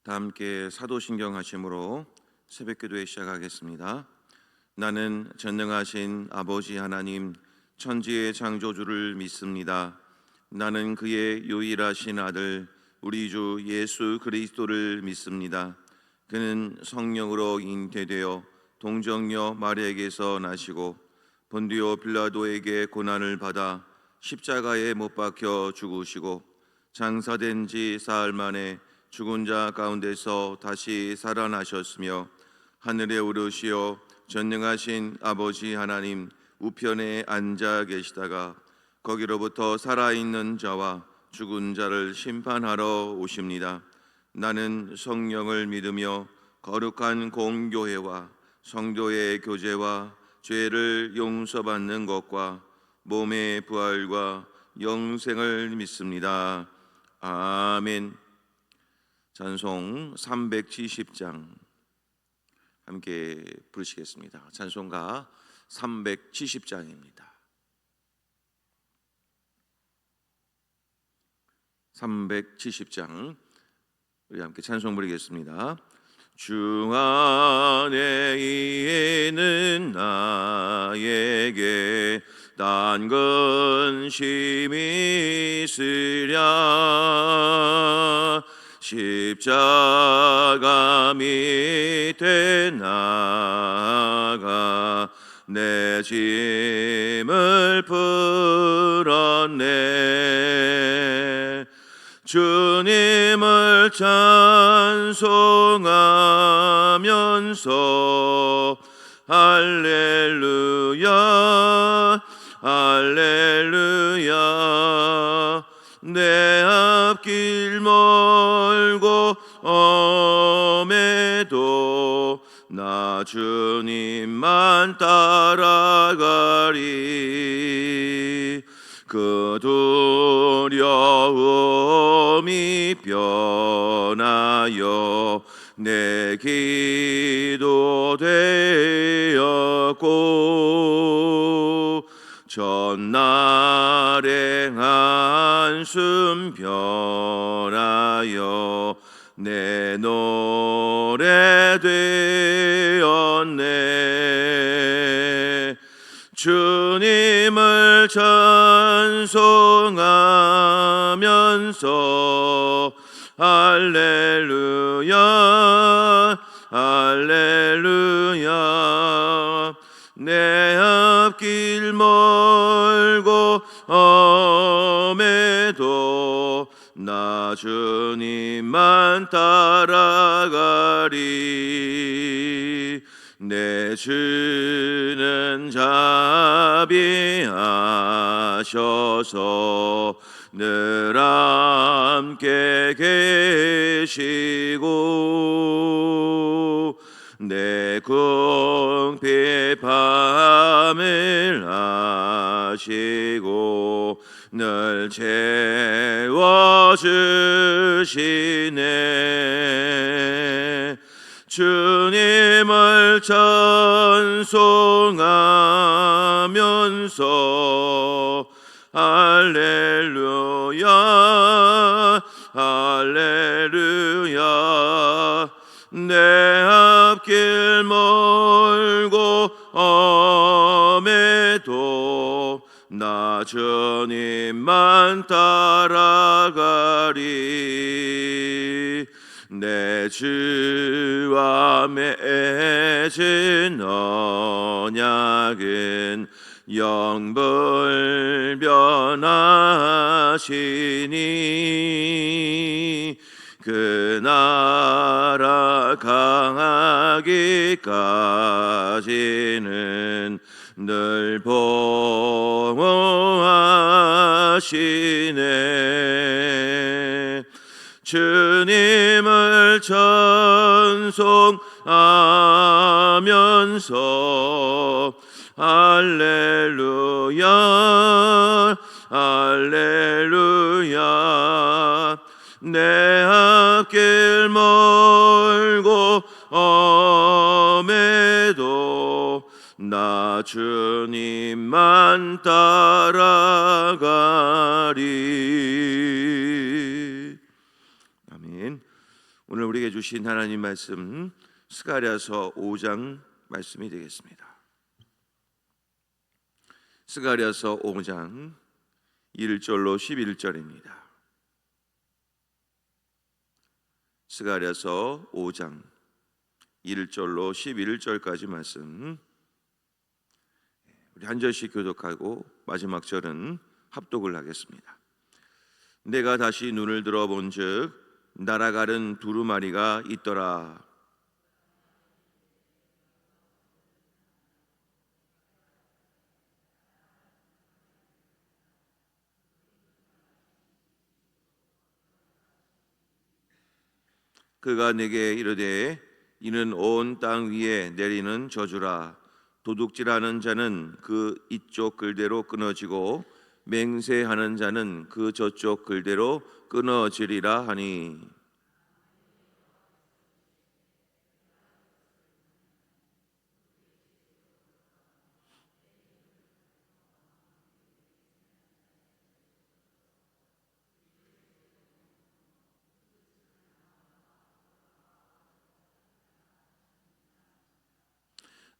다 함께 사도신경 하심으로 새벽기도에 시작하겠습니다. 나는 전능하신 아버지 하나님 천지의 창조주를 믿습니다. 나는 그의 유일하신 아들 우리 주 예수 그리스도를 믿습니다. 그는 성령으로 잉태되어 동정녀 마리아에게서 나시고 본디오 빌라도에게 고난을 받아 십자가에 못 박혀 죽으시고 장사된 지 사흘 만에 죽은 자 가운데서 다시 살아나셨으며 하늘에 오르시어 전능하신 아버지 하나님 우편에 앉아 계시다가 거기로부터 살아있는 자와 죽은 자를 심판하러 오십니다. 나는 성령을 믿으며 거룩한 공교회와 성도의 교제와 죄를 용서받는 것과 몸의 부활과 영생을 믿습니다. 아멘. 찬송 370장 함께 부르시겠습니다. 찬송가 370장입니다. 370장 우리 함께 찬송 부르겠습니다. 주 안에 있는 나에게 단 근심이 있으랴 십자가 밑에 나가 내 짐을 풀었네. 주님을 찬송하면서 할렐루야 할렐루야 내 앞길 멀고 엄해도 나 주님만 따라가리. 그 두려움이 변하여 내 기도 되었고 전날의 한숨 변하여 내 노래 되었네. 주님을 찬송하면서 할렐루야 할렐루야 내 앞길 멀고 엄해도 나 주님만 따라가리. 내 주는 자비하셔서 늘 함께 계시고 내 궁핍함을 아시고 늘 채워주시네. 주님을 찬송하면서 할렐루야 할렐루야 내 앞길 멀고 엄해도 나 주님만 따라가리. 내 주와 맺은 언약은 영불변하시니 그 나라 강하기까지는 늘 보호하시네. 주님을 찬송하면서 할렐루야 할렐루야 내 앞길 멀고 엄해도 나 주님만 따라가리. 아멘. 오늘 우리에게 주신 하나님 말씀 스가랴서 5장 말씀이 되겠습니다. 스가랴서 5장 1절로 11절입니다. 스가랴서 5장 1절로 11절까지 말씀 우리 한 절씩 교독하고 마지막 절은 합독을 하겠습니다. 내가 다시 눈을 들어본즉 날아가는 두루마리가 있더라. 그가 내게 이르되 이는 온 땅 위에 내리는 저주라. 도둑질하는 자는 그 이쪽 글대로 끊어지고 맹세하는 자는 그 저쪽 글대로 끊어지리라 하니,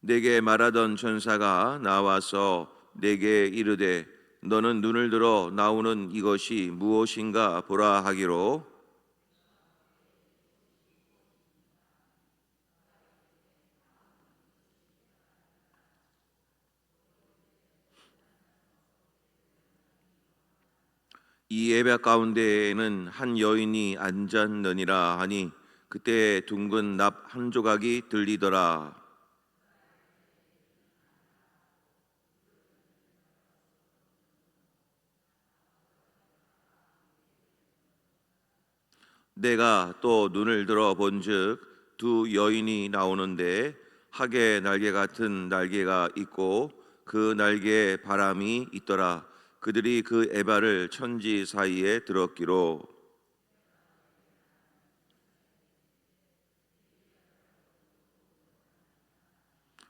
내게 말하던 천사가 나와서 내게 이르되 너는 눈을 들어 나오는 이것이 무엇인가 보라 하기로, 이 예배 가운데에는 한 여인이 앉았느니라 하니 그때 둥근 납 한 조각이 들리더라. 내가 또 눈을 들어 본즉 두 여인이 나오는데 학의 날개 같은 날개가 있고 그 날개에 바람이 있더라. 그들이 그 에바를 천지 사이에 들었기로.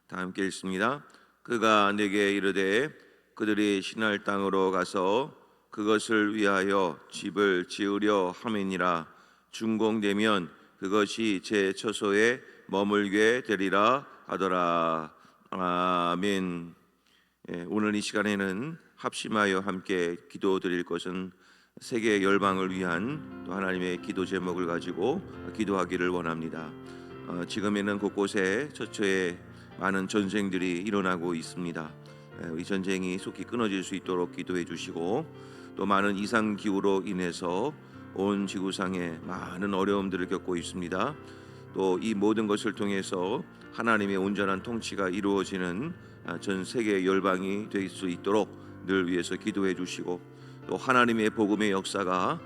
다 함께 읽습니다. 그가 내게 이르되 그들이 신할 땅으로 가서 그것을 위하여 집을 지으려 함이니라. 준공되면 그것이 제 처소에 머물게 되리라 하더라. 아멘. 오늘 이 시간에는 합심하여 함께 기도드릴 것은 세계 열방을 위한 또 하나님의 기도 제목을 가지고 기도하기를 원합니다. 지금에는 곳곳에 처처에 많은 전쟁들이 일어나고 있습니다. 이 전쟁이 속히 끊어질 수 있도록 기도해 주시고, 또 많은 이상 기후로 인해서 온 지구상에 많은 어려움들을 겪고 있습니다. 또 이 모든 것을 통해서 하나님의 온전한 통치가 이루어지는 전 세계 열방이 될 수 있도록 늘 위해서 기도해 주시고, 또 하나님의 복음의 역사가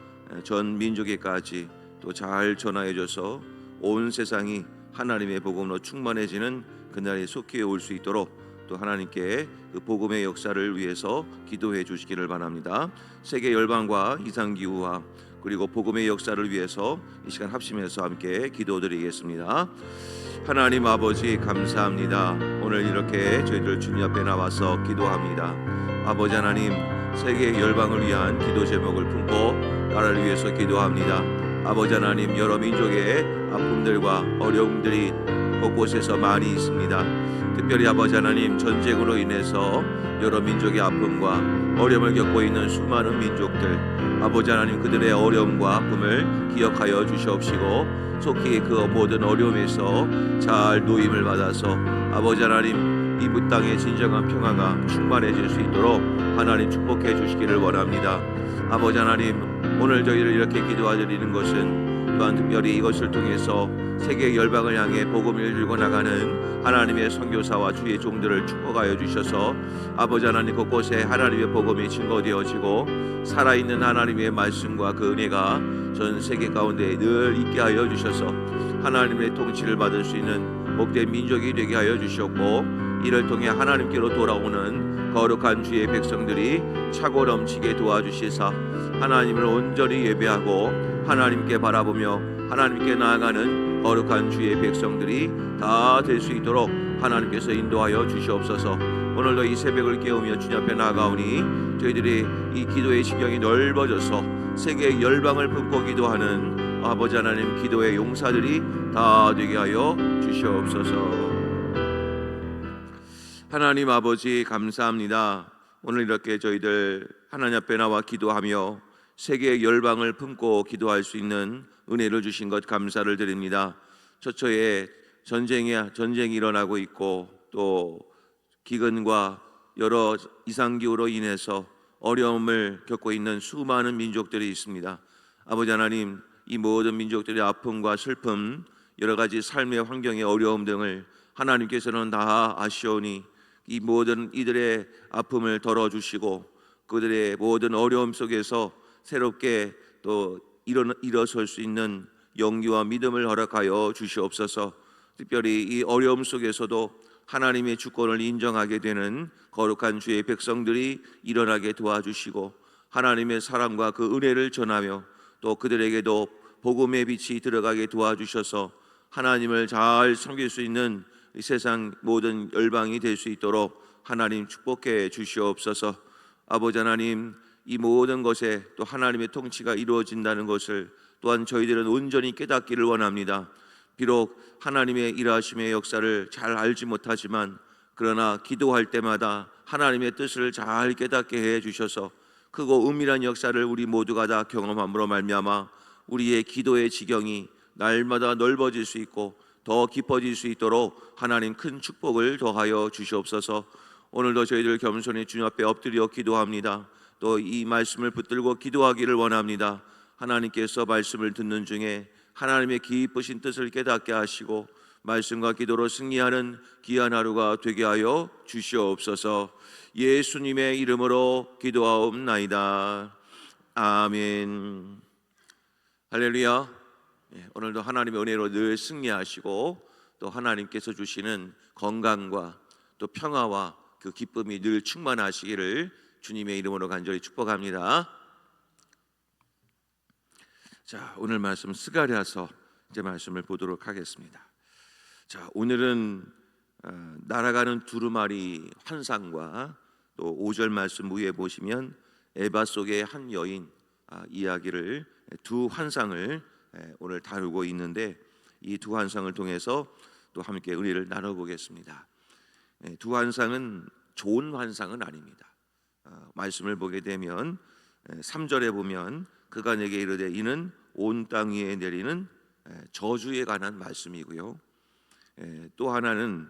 전 민족에까지 또 잘 전하여져서 온 세상이 하나님의 복음으로 충만해지는 그날이 속히 올 수 있도록 또 하나님께 그 복음의 역사를 위해서 기도해 주시기를 바랍니다. 세계 열방과 이상기후와 그리고 복음의 역사를 위해서 이 시간 합심해서 함께 기도드리겠습니다. 하나님 아버지 감사합니다. 오늘 이렇게 저희들 주님 앞에 나와서 기도합니다. 아버지 하나님, 세계 열방을 위한 기도 제목을 품고 나라를 위해서 기도합니다. 아버지 하나님, 여러 민족의 아픔들과 어려움들이 곳곳에서 많이 있습니다. 특별히 아버지 하나님, 전쟁으로 인해서 여러 민족의 아픔과 어려움을 겪고 있는 수많은 민족들, 아버지 하나님, 그들의 어려움과 아픔을 기억하여 주시옵시고 속히 그 모든 어려움에서 잘 노임을 받아서 아버지 하나님, 이 땅의 진정한 평화가 충만해질 수 있도록 하나님 축복해 주시기를 원합니다. 아버지 하나님, 오늘 저희를 이렇게 기도드리는 것은 또한 특별히 이것을 통해서 세계 열방을 향해 복음을 들고 나가는 하나님의 선교사와 주의 종들을 축복하여 주셔서 아버지 하나님, 곳곳에 하나님의 복음이 증거되어지고 살아있는 하나님의 말씀과 그 은혜가 전 세계 가운데 늘 있게 하여 주셔서 하나님의 통치를 받을 수 있는 복된 민족이 되게 하여 주셨고, 이를 통해 하나님께로 돌아오는 거룩한 주의 백성들이 차고 넘치게 도와주시사 하나님을 온전히 예배하고 하나님께 바라보며 하나님께 나아가는 거룩한 주의 백성들이 다 될 수 있도록 하나님께서 인도하여 주시옵소서. 오늘도 이 새벽을 깨우며 주님 앞에 나아가오니 저희들이 이 기도의 지경이 넓어져서 세계 열방을 품고 기도하는 아버지 하나님 기도의 용사들이 다 되게 하여 주시옵소서. 하나님 아버지 감사합니다. 오늘 이렇게 저희들 하나님 앞에 나와 기도하며 세계의 열방을 품고 기도할 수 있는 은혜를 주신 것 감사를 드립니다. 처처에 전쟁이 일어나고 있고 또 기근과 여러 이상기후로 인해서 어려움을 겪고 있는 수많은 민족들이 있습니다. 아버지 하나님, 이 모든 민족들의 아픔과 슬픔, 여러 가지 삶의 환경의 어려움 등을 하나님께서는 다 아시오니 이 모든 이들의 아픔을 덜어주시고 그들의 모든 어려움 속에서 새롭게 또 일어설 수 있는 용기와 믿음을 허락하여 주시옵소서. 특별히 이 어려움 속에서도 하나님의 주권을 인정하게 되는 거룩한 주의 백성들이 일어나게 도와주시고 하나님의 사랑과 그 은혜를 전하며 또 그들에게도 복음의 빛이 들어가게 도와주셔서 하나님을 잘 섬길 수 있는 이 세상 모든 열방이 될 수 있도록 하나님 축복해 주시옵소서. 아버지 하나님, 이 모든 것에 또 하나님의 통치가 이루어진다는 것을 또한 저희들은 온전히 깨닫기를 원합니다. 비록 하나님의 일하심의 역사를 잘 알지 못하지만 그러나 기도할 때마다 하나님의 뜻을 잘 깨닫게 해 주셔서 크고 은밀한 역사를 우리 모두가 다 경험함으로 말미암아 우리의 기도의 지경이 날마다 넓어질 수 있고 더 깊어질 수 있도록 하나님 큰 축복을 더하여 주시옵소서. 오늘도 저희들 겸손히 주님 앞에 엎드려 기도합니다. 또 이 말씀을 붙들고 기도하기를 원합니다. 하나님께서 말씀을 듣는 중에 하나님의 기쁘신 뜻을 깨닫게 하시고 말씀과 기도로 승리하는 귀한 하루가 되게 하여 주시옵소서. 예수님의 이름으로 기도하옵나이다. 아멘. 할렐루야. 오늘도 하나님의 은혜로 늘 승리하시고 또 하나님께서 주시는 건강과 또 평화와 그 기쁨이 늘 충만하시기를 주님의 이름으로 간절히 축복합니다. 자, 오늘 말씀 스가랴서 이제 말씀을 보도록 하겠습니다. 자, 오늘은 날아가는 두루마리 환상과 또 5절 말씀 위에 보시면 에바 속의 한 여인 이야기를 두 환상을 오늘 다루고 있는데 이 두 환상을 통해서 또 함께 은혜를 나눠보겠습니다. 두 환상은 좋은 환상은 아닙니다. 말씀을 보게 되면 3절에 보면 그가 내게 이르되 이는 온 땅 위에 내리는 저주에 관한 말씀이고요. 또 하나는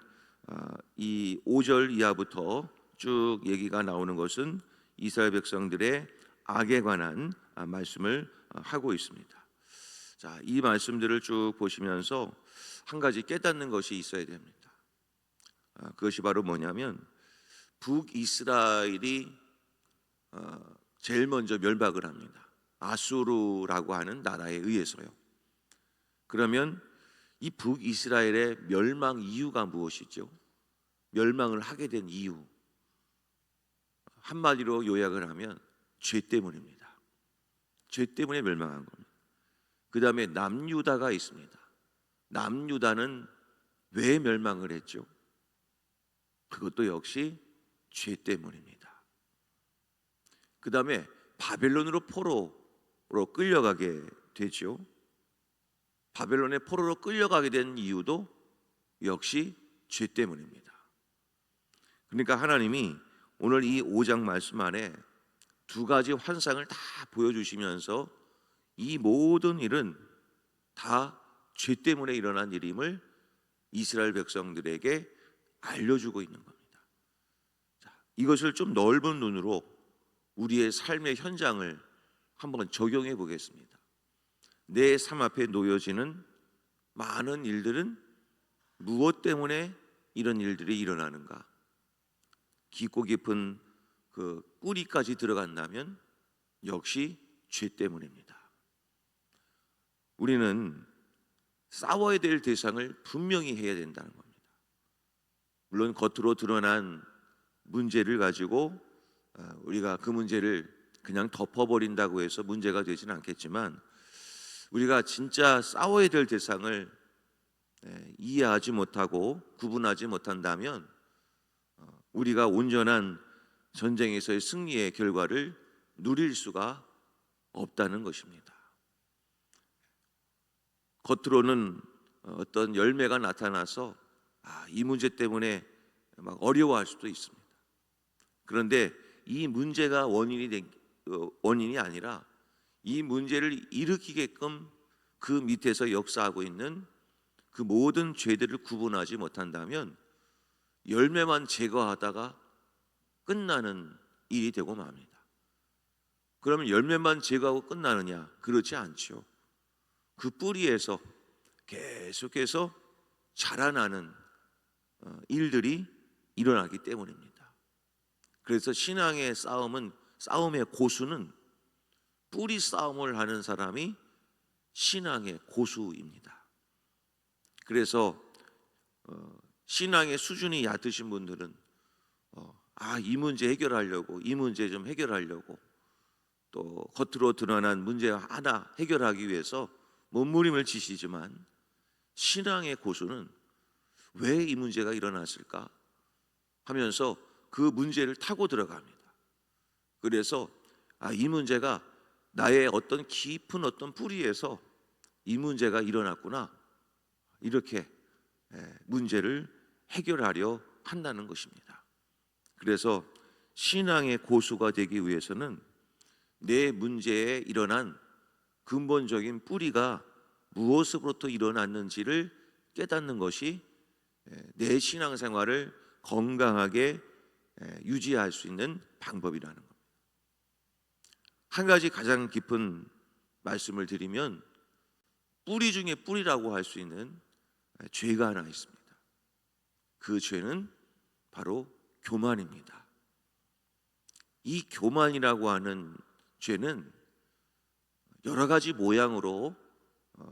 이 5절 이하부터 쭉 얘기가 나오는 것은 이스라엘 백성들의 악에 관한 말씀을 하고 있습니다. 자, 이 말씀들을 쭉 보시면서 한 가지 깨닫는 것이 있어야 됩니다. 그것이 바로 뭐냐면 북이스라엘이 제일 먼저 멸망을 합니다. 아수르라고 하는 나라에 의해서요. 그러면 이 북이스라엘의 멸망 이유가 무엇이죠? 멸망을 하게 된 이유, 한마디로 요약을 하면 죄 때문입니다. 죄 때문에 멸망한 겁니다. 그 다음에 남유다가 있습니다. 남유다는 왜 멸망을 했죠? 그것도 역시 죄 때문입니다. 그 다음에 바벨론으로 포로로 끌려가게 되죠. 바벨론의 포로로 끌려가게 된 이유도 역시 죄 때문입니다. 그러니까 하나님이 오늘 이 5장 말씀 안에 두 가지 환상을 다 보여주시면서 이 모든 일은 다 죄 때문에 일어난 일임을 이스라엘 백성들에게 알려주고 있는 겁니다. 자, 이것을 좀 넓은 눈으로 우리의 삶의 현장을 한번 적용해 보겠습니다. 내 삶 앞에 놓여지는 많은 일들은 무엇 때문에 이런 일들이 일어나는가? 깊고 깊은 그 뿌리까지 들어간다면 역시 죄 때문입니다. 우리는 싸워야 될 대상을 분명히 해야 된다는 겁니다. 물론 겉으로 드러난 문제를 가지고 우리가 그 문제를 그냥 덮어버린다고 해서 문제가 되지는 않겠지만 우리가 진짜 싸워야 될 대상을 이해하지 못하고 구분하지 못한다면 우리가 온전한 전쟁에서의 승리의 결과를 누릴 수가 없다는 것입니다. 겉으로는 어떤 열매가 나타나서 이 문제 때문에 막 어려워할 수도 있습니다. 그런데 이 문제가 원인이 아니라 이 문제를 일으키게끔 그 밑에서 역사하고 있는 그 모든 죄들을 구분하지 못한다면 열매만 제거하다가 끝나는 일이 되고 맙니다. 그러면 열매만 제거하고 끝나느냐? 그렇지 않죠. 그 뿌리에서 계속해서 자라나는 일들이 일어나기 때문입니다. 그래서 신앙의 싸움의 고수는 뿌리 싸움을 하는 사람이 신앙의 고수입니다. 그래서 신앙의 수준이 얕으신 분들은 이 문제 해결하려고, 이 문제 좀 해결하려고, 또 겉으로 드러난 문제 하나 해결하기 위해서 몸부림을 치시지만, 신앙의 고수는 왜 이 문제가 일어났을까 하면서 그 문제를 타고 들어갑니다. 그래서 이 문제가 나의 어떤 깊은 어떤 뿌리에서 이 문제가 일어났구나, 이렇게 문제를 해결하려 한다는 것입니다. 그래서 신앙의 고수가 되기 위해서는 내 문제에 일어난 근본적인 뿌리가 무엇으로부터 일어났는지를 깨닫는 것이 내 신앙생활을 건강하게 유지할 수 있는 방법이라는 겁니다. 한 가지 가장 깊은 말씀을 드리면, 뿌리 중에 뿌리라고 할 수 있는 죄가 하나 있습니다. 그 죄는 바로 교만입니다. 이 교만이라고 하는 죄는 여러 가지 모양으로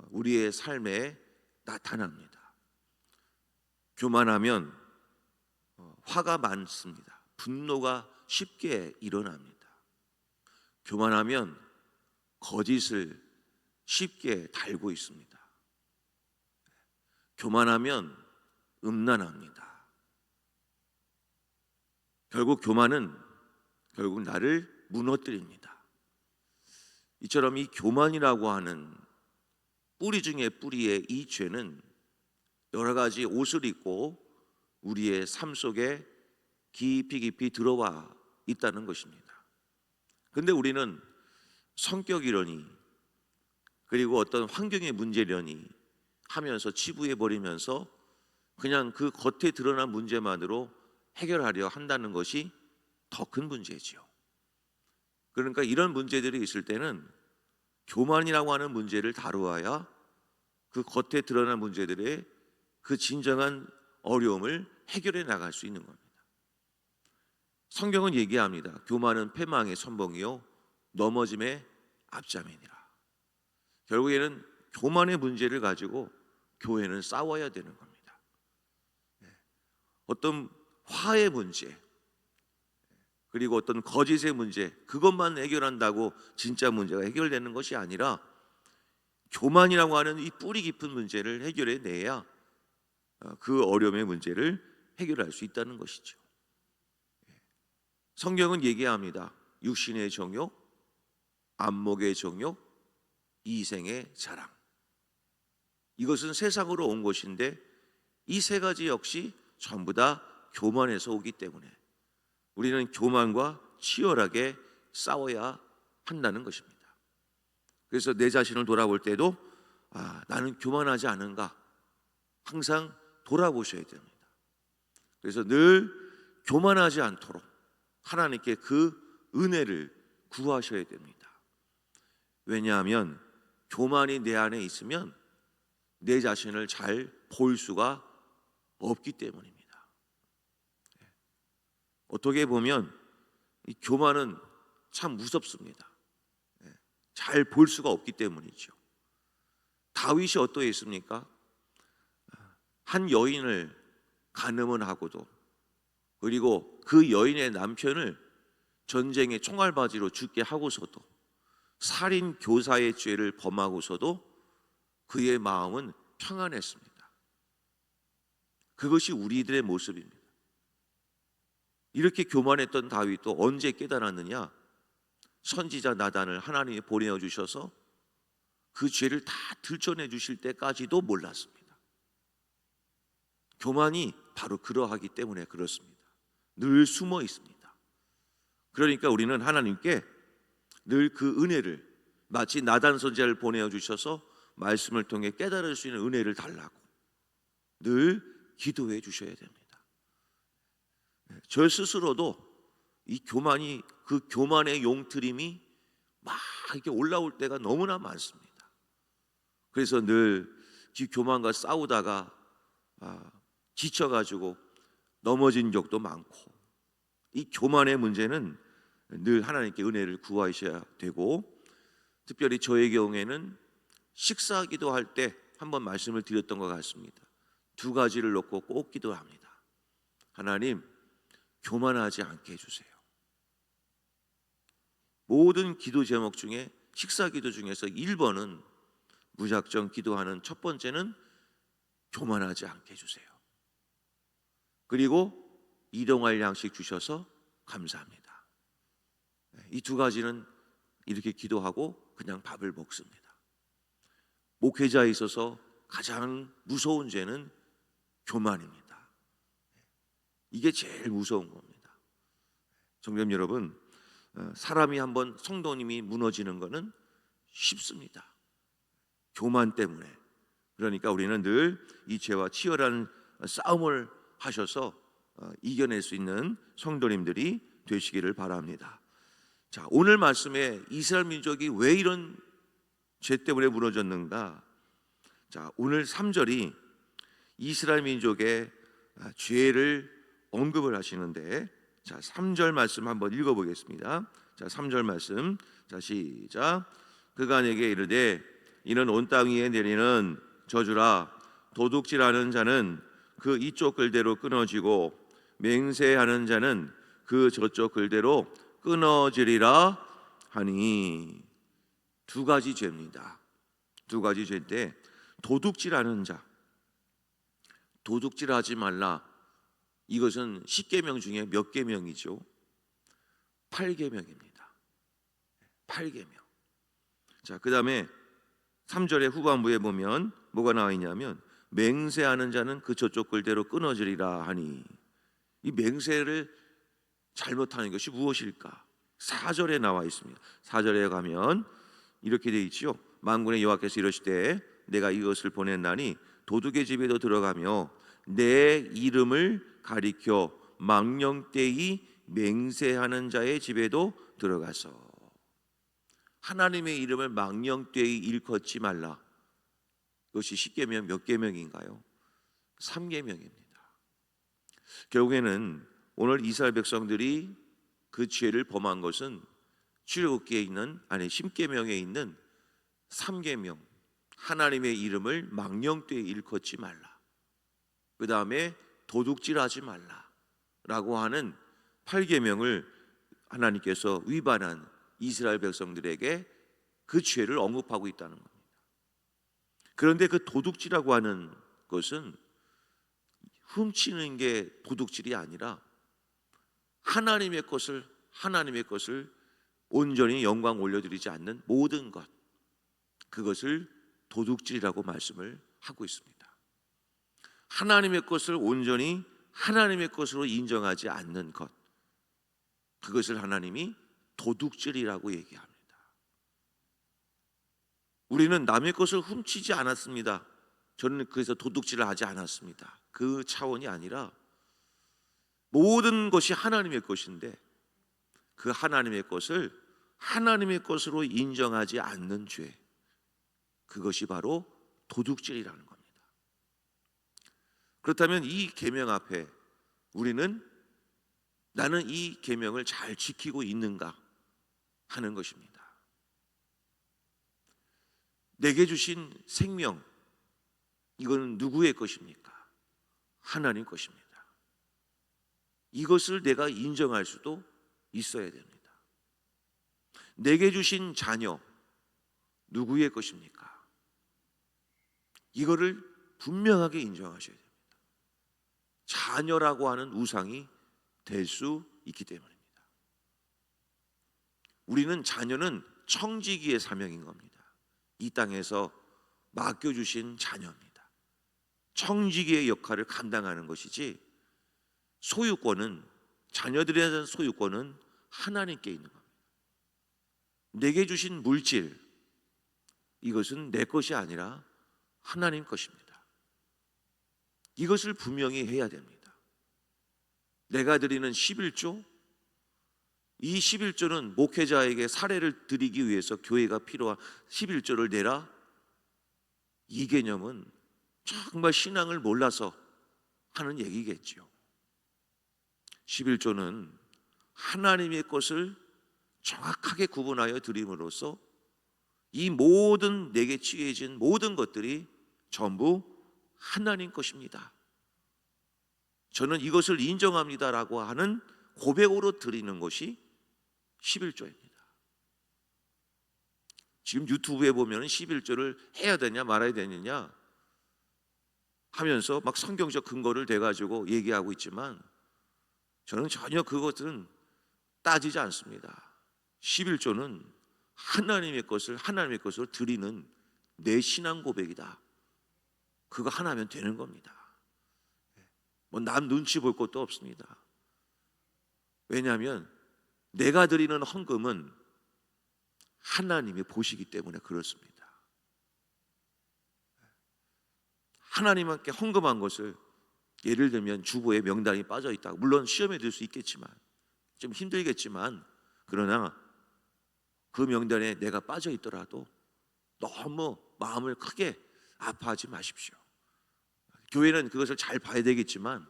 우리의 삶에 나타납니다. 교만하면 화가 많습니다. 분노가 쉽게 일어납니다. 교만하면 거짓을 쉽게 달고 있습니다. 교만하면 음란합니다. 결국 교만은 나를 무너뜨립니다. 이처럼 이 교만이라고 하는 뿌리 중에 뿌리의 이 죄는 여러 가지 옷을 입고 우리의 삶 속에 깊이 들어와 있다는 것입니다. 그런데 우리는 성격이려니, 그리고 어떤 환경의 문제려니 하면서 치부해 버리면서 그냥 그 겉에 드러난 문제만으로 해결하려 한다는 것이 더 큰 문제지요. 그러니까 이런 문제들이 있을 때는 교만이라고 하는 문제를 다루어야 그 겉에 드러난 문제들의 그 진정한 어려움을 해결해 나갈 수 있는 겁니다. 성경은 얘기합니다. 교만은 패망의 선봉이요 넘어짐의 앞자매니라. 결국에는 교만의 문제를 가지고 교회는 싸워야 되는 겁니다. 어떤 화의 문제, 그리고 어떤 거짓의 문제, 그것만 해결한다고 진짜 문제가 해결되는 것이 아니라 교만이라고 하는 이 뿌리 깊은 문제를 해결해 내야 그 어려움의 문제를 해결할 수 있다는 것이죠. 성경은 얘기합니다. 육신의 정욕, 안목의 정욕, 이생의 자랑. 이것은 세상으로 온 것인데 이 세 가지 역시 전부 다 교만에서 오기 때문에 우리는 교만과 치열하게 싸워야 한다는 것입니다. 그래서 내 자신을 돌아볼 때도 나는 교만하지 않은가 항상 돌아보셔야 됩니다. 그래서 늘 교만하지 않도록 하나님께 그 은혜를 구하셔야 됩니다. 왜냐하면 교만이 내 안에 있으면 내 자신을 잘 볼 수가 없기 때문입니다. 어떻게 보면 이 교만은 참 무섭습니다. 잘 볼 수가 없기 때문이죠. 다윗이 어떠했습니까? 한 여인을 간음을 하고도, 그리고 그 여인의 남편을 전쟁의 총알바지로 죽게 하고서도, 살인 교사의 죄를 범하고서도 그의 마음은 평안했습니다. 그것이 우리들의 모습입니다. 이렇게 교만했던 다윗도 언제 깨달았느냐? 선지자 나단을 하나님이 보내어 주셔서 그 죄를 다 들춰내 주실 때까지도 몰랐습니다. 교만이 바로 그러하기 때문에 그렇습니다. 늘 숨어 있습니다. 그러니까 우리는 하나님께 늘 그 은혜를, 마치 나단 선지자를 보내어 주셔서 말씀을 통해 깨달을 수 있는 은혜를 달라고 늘 기도해 주셔야 됩니다. 저 스스로도 이 교만이, 그 교만의 용트림이 막 이렇게 올라올 때가 너무나 많습니다. 그래서 늘 이 교만과 싸우다가 지쳐가지고 넘어진 적도 많고, 이 교만의 문제는 늘 하나님께 은혜를 구하셔야 되고, 특별히 저의 경우에는 식사기도 할 때 한번 말씀을 드렸던 것 같습니다. 두 가지를 놓고 꼭 기도합니다. 하나님, 교만하지 않게 해주세요. 모든 기도 제목 중에, 식사기도 중에서 1번은 무작정 기도하는 첫 번째는 교만하지 않게 해주세요. 그리고 일용할 양식 주셔서 감사합니다. 이 두 가지는 이렇게 기도하고 그냥 밥을 먹습니다. 목회자에 있어서 가장 무서운 죄는 교만입니다. 이게 제일 무서운 겁니다. 성도님 여러분, 사람이 한번, 성도님이 무너지는 것은 쉽습니다. 교만 때문에. 그러니까 우리는 늘 이 죄와 치열한 싸움을 하셔서 이겨낼 수 있는 성도님들이 되시기를 바랍니다. 자, 오늘 말씀에 이스라엘 민족이 왜 이런 죄 때문에 무너졌는가? 자, 오늘 3절이 이스라엘 민족의 죄를 언급을 하시는데, 자, 3절 말씀 한번 읽어보겠습니다. 자, 3절 말씀, 자, 시작. 그가 내게 이르되 이는 온 땅 위에 내리는 저주라. 도둑질하는 자는 그 이쪽 글대로 끊어지고 맹세하는 자는 그 저쪽 글대로 끊어지리라 하니. 두 가지 죄입니다. 두 가지 죄인데, 도둑질하는 자, 도둑질하지 말라. 이것은 10계명 중에 몇 계명이죠? 8계명입니다. 8계명. 자, 그 다음에 3절의 후반부에 보면 뭐가 나와 있냐면, 맹세하는 자는 그 저쪽 글대로 끊어지리라 하니. 이 맹세를 잘못하는 것이 무엇일까? 4절에 나와 있습니다. 4절에 가면 이렇게 되어 있죠. 만군의 여호와께서 이러시되 내가 이것을 보냈나니 도둑의 집에도 들어가며 내 이름을 가리켜 망령되이 맹세하는 자의 집에도 들어가서. 하나님의 이름을 망령되이 일컫지 말라. 그것이 10계명 몇 계명인가요? 3계명입니다. 결국에는 오늘 이스라엘 백성들이 그 죄를 범한 것은 출애굽기에 있는, 아니 10계명에 있는 3계명, 하나님의 이름을 망령되이 일컫지 말라, 그 다음에 도둑질하지 말라 라고 하는 8계명을 하나님께서 위반한 이스라엘 백성들에게 그 죄를 언급하고 있다는 겁니다. 그런데 그 도둑질이라고 하는 것은 훔치는 게 도둑질이 아니라 하나님의 것을 온전히 영광 올려드리지 않는 모든 것, 그것을 도둑질이라고 말씀을 하고 있습니다. 하나님의 것을 온전히 하나님의 것으로 인정하지 않는 것, 그것을 하나님이 도둑질이라고 얘기합니다. 우리는 남의 것을 훔치지 않았습니다. 저는 그래서 도둑질을 하지 않았습니다. 그 차원이 아니라 모든 것이 하나님의 것인데 그 하나님의 것을 하나님의 것으로 인정하지 않는 죄, 그것이 바로 도둑질이라는 겁니다. 그렇다면 이 계명 앞에 우리는 나는 이 계명을 잘 지키고 있는가 하는 것입니다. 내게 주신 생명, 이건 누구의 것입니까? 하나님 것입니다. 이것을 내가 인정할 수도 있어야 됩니다. 내게 주신 자녀, 누구의 것입니까? 이거를 분명하게 인정하셔야 됩니다. 자녀라고 하는 우상이 될 수 있기 때문입니다. 우리는 자녀는 청지기의 사명인 겁니다. 이 땅에서 맡겨주신 자녀입니다. 청지기의 역할을 감당하는 것이지, 소유권은, 자녀들에 대한 소유권은 하나님께 있는 겁니다. 내게 주신 물질, 이것은 내 것이 아니라 하나님 것입니다. 이것을 분명히 해야 됩니다. 내가 드리는 11조, 이 11조는 목회자에게 사례를 드리기 위해서 교회가 필요한 11조를 내라, 이 개념은 정말 신앙을 몰라서 하는 얘기겠죠. 11조는 하나님의 것을 정확하게 구분하여 드림으로써 이 모든 내게 취해진 모든 것들이 전부 하나님 것입니다. 저는 이것을 인정합니다라고 하는 고백으로 드리는 것이 11조입니다. 지금 유튜브에 보면 11조를 해야 되냐 말아야 되느냐 하면서 막 성경적 근거를 대가지고 얘기하고 있지만, 저는 전혀 그것은 따지지 않습니다. 11조는 하나님의 것으로 드리는 내 신앙 고백이다. 그거 하나면 되는 겁니다. 뭐 남 눈치 볼 것도 없습니다. 왜냐하면 내가 드리는 헌금은 하나님이 보시기 때문에 그렇습니다. 하나님께 헌금한 것을, 예를 들면 주보에 명단이 빠져 있다고, 물론 시험에 들 수 있겠지만 좀 힘들겠지만, 그러나 그 명단에 내가 빠져 있더라도 너무 마음을 크게 아파하지 마십시오. 교회는 그것을 잘 봐야 되겠지만,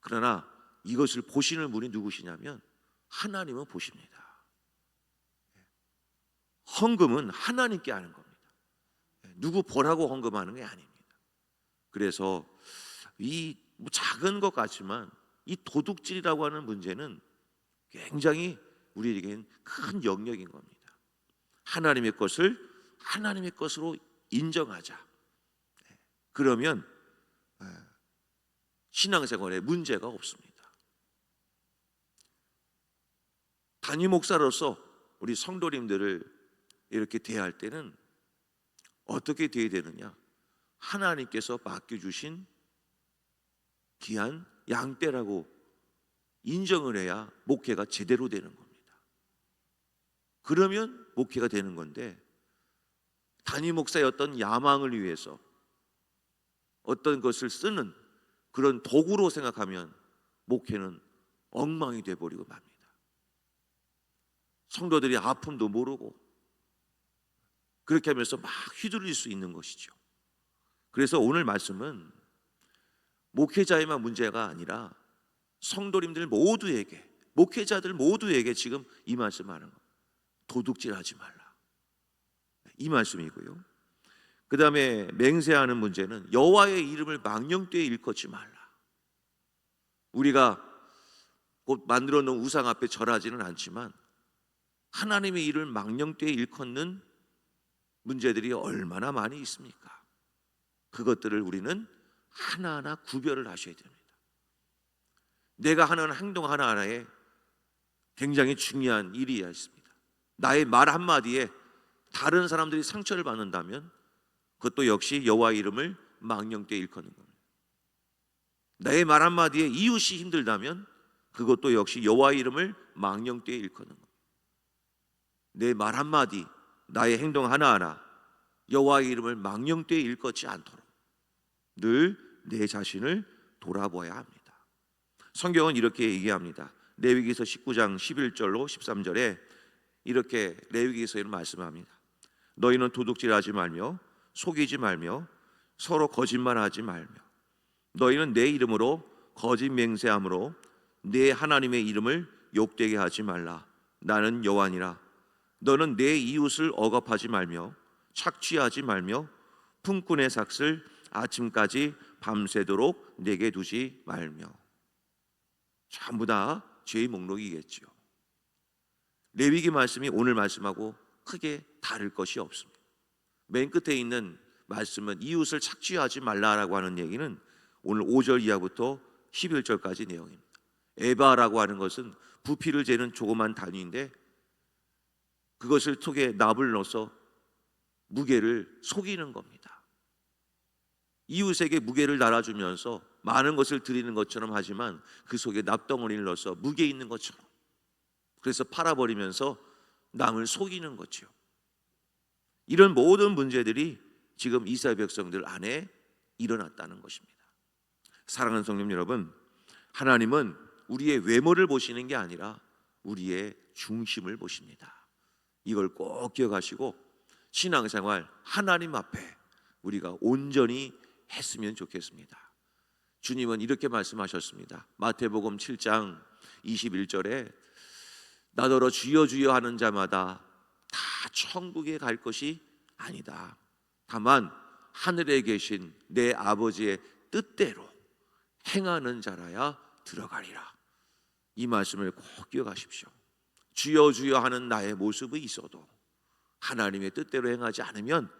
그러나 이것을 보시는 분이 누구시냐면 하나님은 보십니다. 헌금은 하나님께 하는 겁니다. 누구 보라고 헌금하는 게 아닙니다. 그래서 이 작은 것 같지만 이 도둑질이라고 하는 문제는 굉장히 우리에게는 큰 영역인 겁니다. 하나님의 것을 하나님의 것으로 인정하자. 그러면 신앙생활에 문제가 없습니다. 담임 목사로서 우리 성도님들을 이렇게 대할 때는 어떻게 대해야 되느냐? 하나님께서 맡겨주신 귀한 양떼라고 인정을 해야 목회가 제대로 되는 겁니다. 그러면 목회가 되는 건데, 담임 목사의 어떤 야망을 위해서 어떤 것을 쓰는 그런 도구로 생각하면 목회는 엉망이 되어버리고 맙니다. 성도들이 아픔도 모르고 그렇게 하면서 막 휘둘릴 수 있는 것이죠. 그래서 오늘 말씀은 목회자에만 문제가 아니라 성도님들 모두에게, 목회자들 모두에게 지금 이 말씀을 하는 겁니다. 도둑질하지 말라, 이 말씀이고요. 그 다음에 맹세하는 문제는 여호와의 이름을 망령되이 일컫지 말라. 우리가 곧 만들어 놓은 우상 앞에 절하지는 않지만 하나님의 이름을 망령되이 일컫는 문제들이 얼마나 많이 있습니까? 그것들을 우리는 하나하나 구별을 하셔야 됩니다. 내가 하는 행동 하나하나에 굉장히 중요한 일이 있습니다. 나의 말 한마디에 다른 사람들이 상처를 받는다면 그것도 역시 여호와의 이름을 망령되이 일컫는 겁니다. 나의 말 한마디에 이웃이 힘들다면 그것도 역시 여호와의 이름을 망령되이 일컫는 겁니다. 내 말 한마디, 나의 행동 하나하나 여호와의 이름을 망령되이 일컫지 않도록 늘 내 자신을 돌아보아야 합니다. 성경은 이렇게 얘기합니다. 레위기서 19장 11절로 13절에 이렇게 레위기서에는 말씀합니다. 너희는 도둑질하지 말며 속이지 말며 서로 거짓말하지 말며 너희는 내 이름으로 거짓 맹세함으로 내 하나님의 이름을 욕되게 하지 말라. 나는 여호와니라. 너는 내 이웃을 억압하지 말며 착취하지 말며 품꾼의 삭슬 아침까지 밤새도록 내게 두지 말며. 전부 다 죄의 목록이겠죠. 레위기 말씀이 오늘 말씀하고 크게 다를 것이 없습니다. 맨 끝에 있는 말씀은 이웃을 착취하지 말라라고 하는 얘기는 오늘 5절 이하부터 11절까지 내용입니다. 에바라고 하는 것은 부피를 재는 조그만 단위인데 그것을 속에 납을 넣어서 무게를 속이는 겁니다. 이웃에게 무게를 달아주면서 많은 것을 드리는 것처럼 하지만 그 속에 납덩어리를 넣어서 무게 있는 것처럼, 그래서 팔아버리면서 남을 속이는 거죠. 이런 모든 문제들이 지금 이스라엘 백성들 안에 일어났다는 것입니다. 사랑하는 성도 여러분, 하나님은 우리의 외모를 보시는 게 아니라 우리의 중심을 보십니다. 이걸 꼭 기억하시고 신앙생활 하나님 앞에 우리가 온전히 했으면 좋겠습니다. 주님은 이렇게 말씀하셨습니다. 마태복음 7장 21절에 나더러 주여 주여 하는 자마다 다 천국에 갈 것이 아니다. 다만 하늘에 계신 내 아버지의 뜻대로 행하는 자라야 들어가리라. 이 말씀을 꼭 기억하십시오. 주여 주여 하는 나의 모습이 있어도 하나님의 뜻대로 행하지 않으면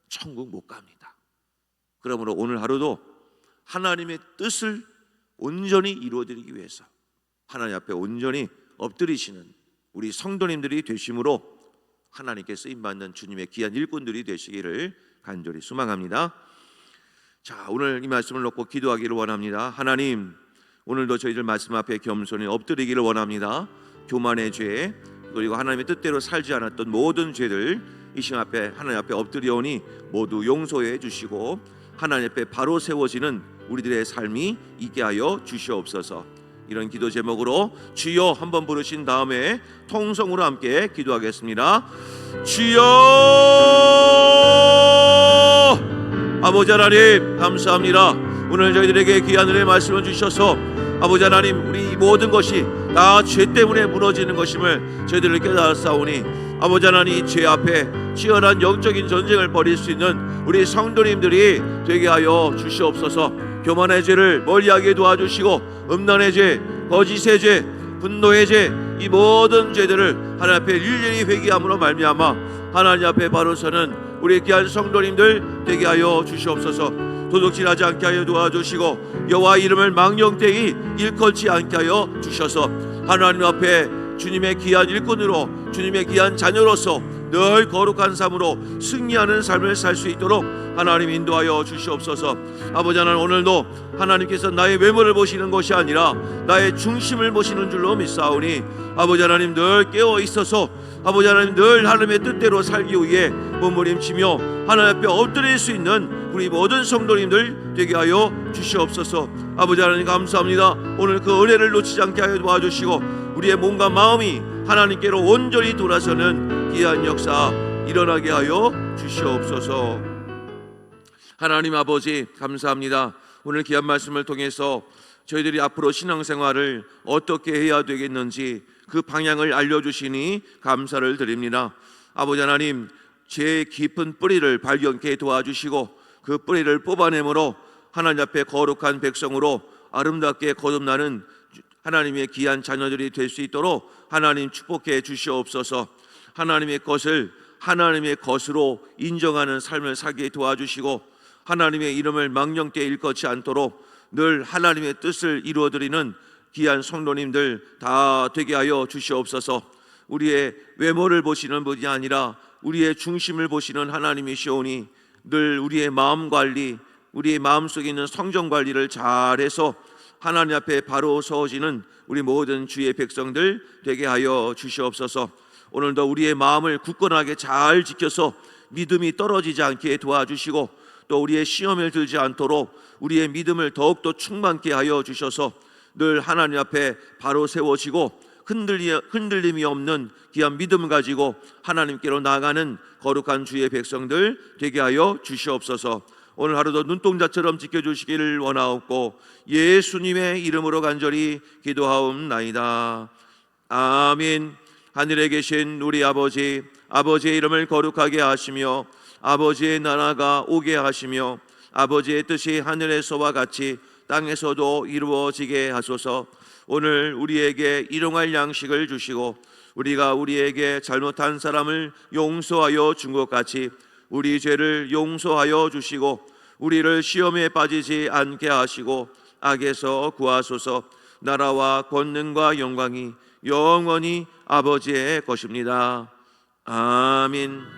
천국 못 갑니다. 그러므로 오늘 하루도 하나님의 뜻을 온전히 이루어드리기 위해서 하나님 앞에 온전히 엎드리시는 우리 성도님들이 되심으로 하나님께 쓰임받는 주님의 귀한 일꾼들이 되시기를 간절히 소망합니다. 자, 오늘 이 말씀을 놓고 기도하기를 원합니다. 하나님, 오늘도 저희들 말씀 앞에 겸손히 엎드리기를 원합니다. 교만의 죄, 그리고 하나님의 뜻대로 살지 않았던 모든 죄들 이 시간 앞에 하나님 앞에 엎드려오니 모두 용서해 주시고 하나님 앞에 바로 세워지는 우리들의 삶이 있게 하여 주시옵소서. 이런 기도 제목으로 주여 한번 부르신 다음에 통성으로 함께 기도하겠습니다. 주여! 아버지 하나님 감사합니다. 오늘 저희들에게 귀한 은혜의 말씀을 주셔서 아버지 하나님, 우리 모든 것이 다 죄 때문에 무너지는 것임을 저희들을 깨달았사오니 아버지 하나님, 죄 앞에 치열한 영적인 전쟁을 벌일 수 있는 우리 성도님들이 되게 하여 주시옵소서. 교만의 죄를 멀리하게 도와주시고 음란의 죄, 거짓의 죄, 분노의 죄, 이 모든 죄들을 하나님 앞에 일일이 회개함으로 말미암아 하나님 앞에 바로 서는 우리 귀한 성도님들 되게 하여 주시옵소서. 도둑질하지 않게 하여 도와주시고 여호와 이름을 망령되이 일컬지 않게 하여 주셔서 하나님 앞에 주님의 귀한 일꾼으로 주님의 귀한 자녀로서 늘 거룩한 삶으로 승리하는 삶을 살 수 있도록 하나님 인도하여 주시옵소서. 아버지 하나님, 오늘도 하나님께서 나의 외모를 보시는 것이 아니라 나의 중심을 보시는 줄로 믿사오니 아버지 하나님 늘 깨어 있어서 아버지 하나님 늘 하나님의 뜻대로 살기 위해 몸부림치며 하나님 앞에 엎드릴 수 있는 우리 모든 성도님들 되게 하여 주시옵소서. 아버지 하나님 감사합니다. 오늘 그 은혜를 놓치지 않게 하여 도와주시고 우리의 몸과 마음이 하나님께로 온전히 돌아서는 귀한 역사 일어나게 하여 주시옵소서. 하나님 아버지 감사합니다. 오늘 귀한 말씀을 통해서 저희들이 앞으로 신앙생활을 어떻게 해야 되겠는지 그 방향을 알려주시니 감사를 드립니다. 아버지 하나님, 죄의 깊은 뿌리를 발견케 도와주시고 그 뿌리를 뽑아내므로 하나님 앞에 거룩한 백성으로 아름답게 거듭나는 하나님의 귀한 자녀들이 될 수 있도록 하나님 축복해 주시옵소서. 하나님의 것을 하나님의 것으로 인정하는 삶을 살게 도와주시고 하나님의 이름을 망령되이 일컫지 않도록 늘 하나님의 뜻을 이루어드리는 귀한 성도님들 다 되게 하여 주시옵소서. 우리의 외모를 보시는 분이 아니라 우리의 중심을 보시는 하나님이시오니 늘 우리의 마음 관리, 우리의 마음속에 있는 성정 관리를 잘해서 하나님 앞에 바로 서어지는 우리 모든 주의 백성들 되게 하여 주시옵소서. 오늘도 우리의 마음을 굳건하게 잘 지켜서 믿음이 떨어지지 않게 도와주시고 또 우리의 시험을 들지 않도록 우리의 믿음을 더욱더 충만케 하여 주셔서 늘 하나님 앞에 바로 세워지고 흔들림이 없는 귀한 믿음을 가지고 하나님께로 나아가는 거룩한 주의 백성들 되게 하여 주시옵소서. 오늘 하루도 눈동자처럼 지켜주시기를 원하옵고 예수님의 이름으로 간절히 기도하옵나이다. 아멘. 하늘에 계신 우리 아버지, 아버지의 이름을 거룩하게 하시며 아버지의 나라가 오게 하시며 아버지의 뜻이 하늘에서와 같이 땅에서도 이루어지게 하소서. 오늘 우리에게 일용할 양식을 주시고 우리가 우리에게 잘못한 사람을 용서하여 준 것 같이 우리 죄를 용서하여 주시고 우리를 시험에 빠지지 않게 하시고 악에서 구하소서. 나라와 권능과 영광이 영원히 아버지의 것입니다. 아멘.